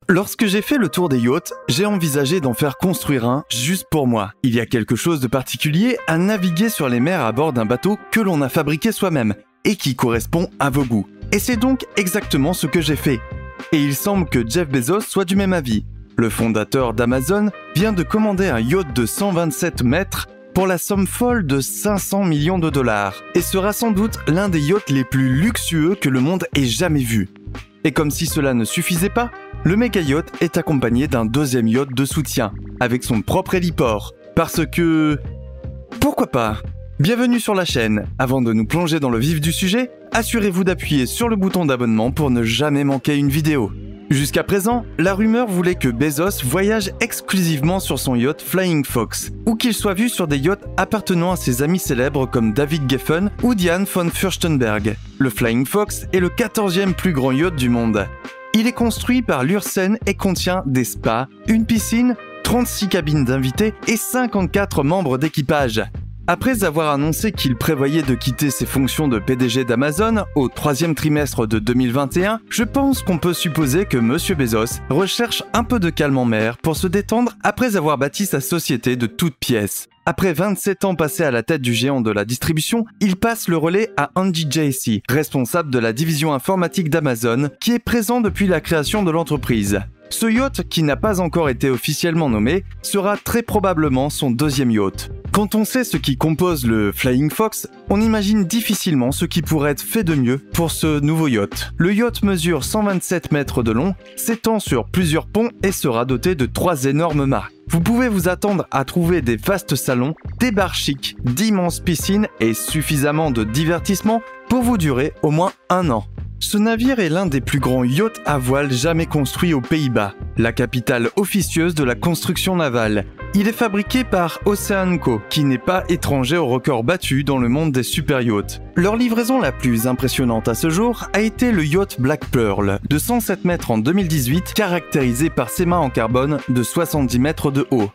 Lorsque j'ai fait le tour des yachts, j'ai envisagé d'en faire construire un juste pour moi. Il y a quelque chose de particulier à naviguer sur les mers à bord d'un bateau que l'on a fabriqué soi-même et qui correspond à vos goûts. Et c'est donc exactement ce que j'ai fait. Et il semble que Jeff Bezos soit du même avis. Le fondateur d'Amazon vient de commander un yacht de 127 mètres pour la somme folle de 500 millions de dollars et sera sans doute l'un des yachts les plus luxueux que le monde ait jamais vu. Et comme si cela ne suffisait pas, le méga yacht est accompagné d'un deuxième yacht de soutien, avec son propre héliport. Parce que... pourquoi pas? Bienvenue sur la chaîne. Avant de nous plonger dans le vif du sujet, assurez-vous d'appuyer sur le bouton d'abonnement pour ne jamais manquer une vidéo. Jusqu'à présent, la rumeur voulait que Bezos voyage exclusivement sur son yacht Flying Fox, ou qu'il soit vu sur des yachts appartenant à ses amis célèbres comme David Geffen ou Diane von Furstenberg. Le Flying Fox est le 14e plus grand yacht du monde. Il est construit par Lürsen et contient des spas, une piscine, 36 cabines d'invités et 54 membres d'équipage. Après avoir annoncé qu'il prévoyait de quitter ses fonctions de PDG d'Amazon au 3e trimestre de 2021, je pense qu'on peut supposer que M. Bezos recherche un peu de calme en mer pour se détendre après avoir bâti sa société de toutes pièces. Après 27 ans passés à la tête du géant de la distribution, il passe le relais à Andy Jassy, responsable de la division informatique d'Amazon, qui est présent depuis la création de l'entreprise. Ce yacht, qui n'a pas encore été officiellement nommé, sera très probablement son deuxième yacht. Quand on sait ce qui compose le Flying Fox, on imagine difficilement ce qui pourrait être fait de mieux pour ce nouveau yacht. Le yacht mesure 127 mètres de long, s'étend sur plusieurs ponts et sera doté de 3 énormes mâts. Vous pouvez vous attendre à trouver des vastes salons, des bars chics, d'immenses piscines et suffisamment de divertissement pour vous durer au moins 1 an. Ce navire est l'un des plus grands yachts à voile jamais construits aux Pays-Bas, la capitale officieuse de la construction navale. Il est fabriqué par Ocean Co, qui n'est pas étranger aux records battus dans le monde des super yachts. Leur livraison la plus impressionnante à ce jour a été le yacht Black Pearl, de 107 mètres en 2018, caractérisé par ses mâts en carbone de 70 mètres de haut.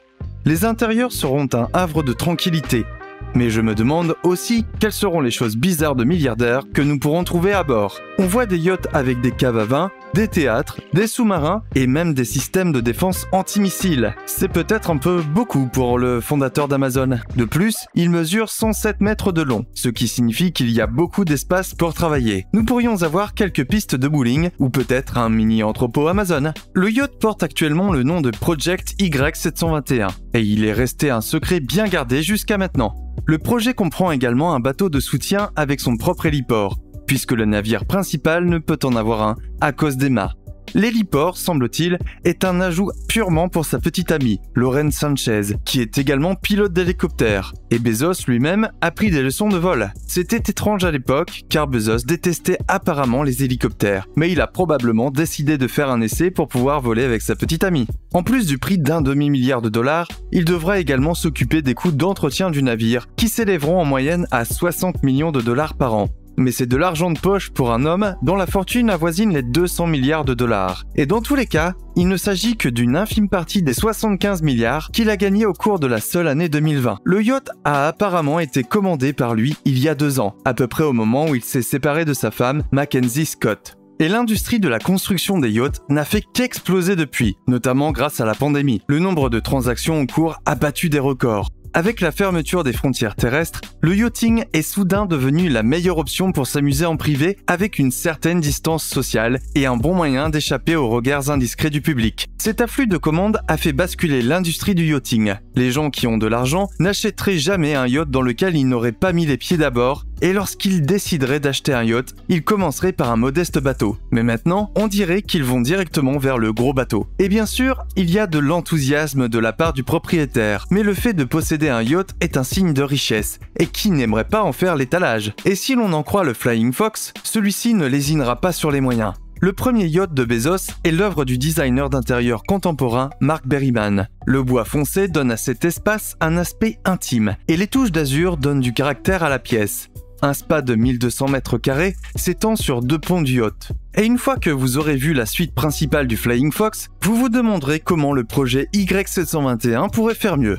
Les intérieurs seront un havre de tranquillité. Mais je me demande aussi quelles seront les choses bizarres de milliardaires que nous pourrons trouver à bord. On voit des yachts avec des caves à vin, des théâtres, des sous-marins et même des systèmes de défense anti-missiles. C'est peut-être un peu beaucoup pour le fondateur d'Amazon. De plus, il mesure 107 mètres de long, ce qui signifie qu'il y a beaucoup d'espace pour travailler. Nous pourrions avoir quelques pistes de bowling ou peut-être un mini-entrepôt Amazon. Le yacht porte actuellement le nom de Project Y721 et il est resté un secret bien gardé jusqu'à maintenant. Le projet comprend également un bateau de soutien avec son propre héliport, puisque le navire principal ne peut en avoir un à cause des mâts. L'héliport, semble-t-il, est un ajout purement pour sa petite amie, Lauren Sanchez, qui est également pilote d'hélicoptère. Et Bezos lui-même a pris des leçons de vol. C'était étrange à l'époque, car Bezos détestait apparemment les hélicoptères, mais il a probablement décidé de faire un essai pour pouvoir voler avec sa petite amie. En plus du prix d'un demi-milliard de dollars, il devra également s'occuper des coûts d'entretien du navire, qui s'élèveront en moyenne à 60 millions de dollars par an. Mais c'est de l'argent de poche pour un homme dont la fortune avoisine les 200 milliards de dollars. Et dans tous les cas, il ne s'agit que d'une infime partie des 75 milliards qu'il a gagnés au cours de la seule année 2020. Le yacht a apparemment été commandé par lui il y a 2 ans, à peu près au moment où il s'est séparé de sa femme, Mackenzie Scott. Et l'industrie de la construction des yachts n'a fait qu'exploser depuis, notamment grâce à la pandémie. Le nombre de transactions en cours a battu des records. Avec la fermeture des frontières terrestres, le yachting est soudain devenu la meilleure option pour s'amuser en privé avec une certaine distance sociale et un bon moyen d'échapper aux regards indiscrets du public. Cet afflux de commandes a fait basculer l'industrie du yachting. Les gens qui ont de l'argent n'achèteraient jamais un yacht dans lequel ils n'auraient pas mis les pieds d'abord, et lorsqu'ils décideraient d'acheter un yacht, ils commenceraient par un modeste bateau. Mais maintenant, on dirait qu'ils vont directement vers le gros bateau. Et bien sûr, il y a de l'enthousiasme de la part du propriétaire, mais le fait de posséder un yacht est un signe de richesse, et qui n'aimerait pas en faire l'étalage? Et si l'on en croit le Flying Fox, celui-ci ne lésinera pas sur les moyens. Le premier yacht de Bezos est l'œuvre du designer d'intérieur contemporain Mark Berryman. Le bois foncé donne à cet espace un aspect intime, et les touches d'azur donnent du caractère à la pièce. Un spa de 1200 mètres carrés s'étend sur 2 ponts du yacht. Et une fois que vous aurez vu la suite principale du Flying Fox, vous vous demanderez comment le projet Y721 pourrait faire mieux.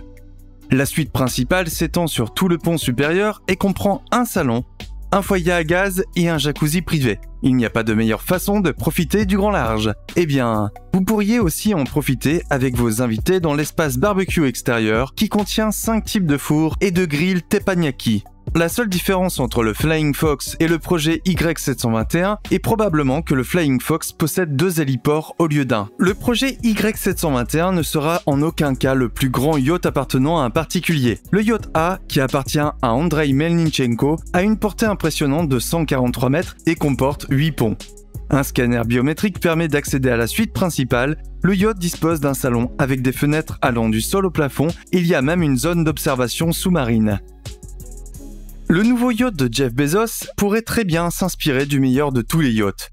La suite principale s'étend sur tout le pont supérieur et comprend un salon, un foyer à gaz et un jacuzzi privé. Il n'y a pas de meilleure façon de profiter du grand large. Eh bien, vous pourriez aussi en profiter avec vos invités dans l'espace barbecue extérieur qui contient 5 types de fours et de grilles teppanyaki. La seule différence entre le Flying Fox et le projet Y721 est probablement que le Flying Fox possède 2 héliports au lieu d'un. Le projet Y721 ne sera en aucun cas le plus grand yacht appartenant à un particulier. Le yacht A, qui appartient à Andrei Melnichenko, a une portée impressionnante de 143 mètres et comporte 8 ponts. Un scanner biométrique permet d'accéder à la suite principale. Le yacht dispose d'un salon avec des fenêtres allant du sol au plafond. Il y a même une zone d'observation sous-marine. Le nouveau yacht de Jeff Bezos pourrait très bien s'inspirer du meilleur de tous les yachts.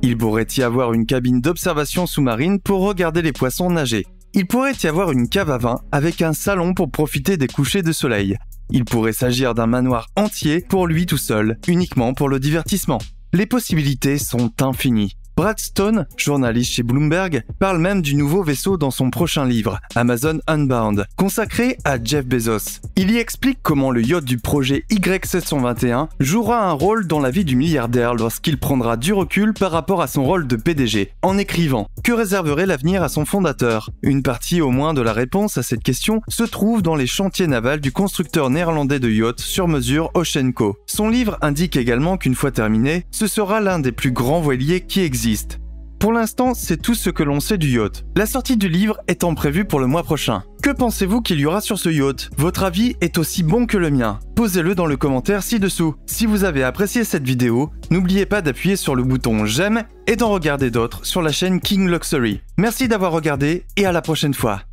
Il pourrait y avoir une cabine d'observation sous-marine pour regarder les poissons nager. Il pourrait y avoir une cave à vin avec un salon pour profiter des couchers de soleil. Il pourrait s'agir d'un manoir entier pour lui tout seul, uniquement pour le divertissement. Les possibilités sont infinies. Brad Stone, journaliste chez Bloomberg, parle même du nouveau vaisseau dans son prochain livre, Amazon Unbound, consacré à Jeff Bezos. Il y explique comment le yacht du projet Y721 jouera un rôle dans la vie du milliardaire lorsqu'il prendra du recul par rapport à son rôle de PDG, en écrivant « Que réserverait l'avenir à son fondateur ?» Une partie au moins de la réponse à cette question se trouve dans les chantiers navals du constructeur néerlandais de yachts sur mesure Oceanco. Son livre indique également qu'une fois terminé, ce sera l'un des plus grands voiliers qui existent. Pour l'instant, c'est tout ce que l'on sait du yacht. La sortie du livre étant prévue pour le mois prochain. Que pensez-vous qu'il y aura sur ce yacht? Votre avis est aussi bon que le mien. Posez-le dans le commentaire ci-dessous. Si vous avez apprécié cette vidéo, n'oubliez pas d'appuyer sur le bouton j'aime et d'en regarder d'autres sur la chaîne King Luxury. Merci d'avoir regardé et à la prochaine fois.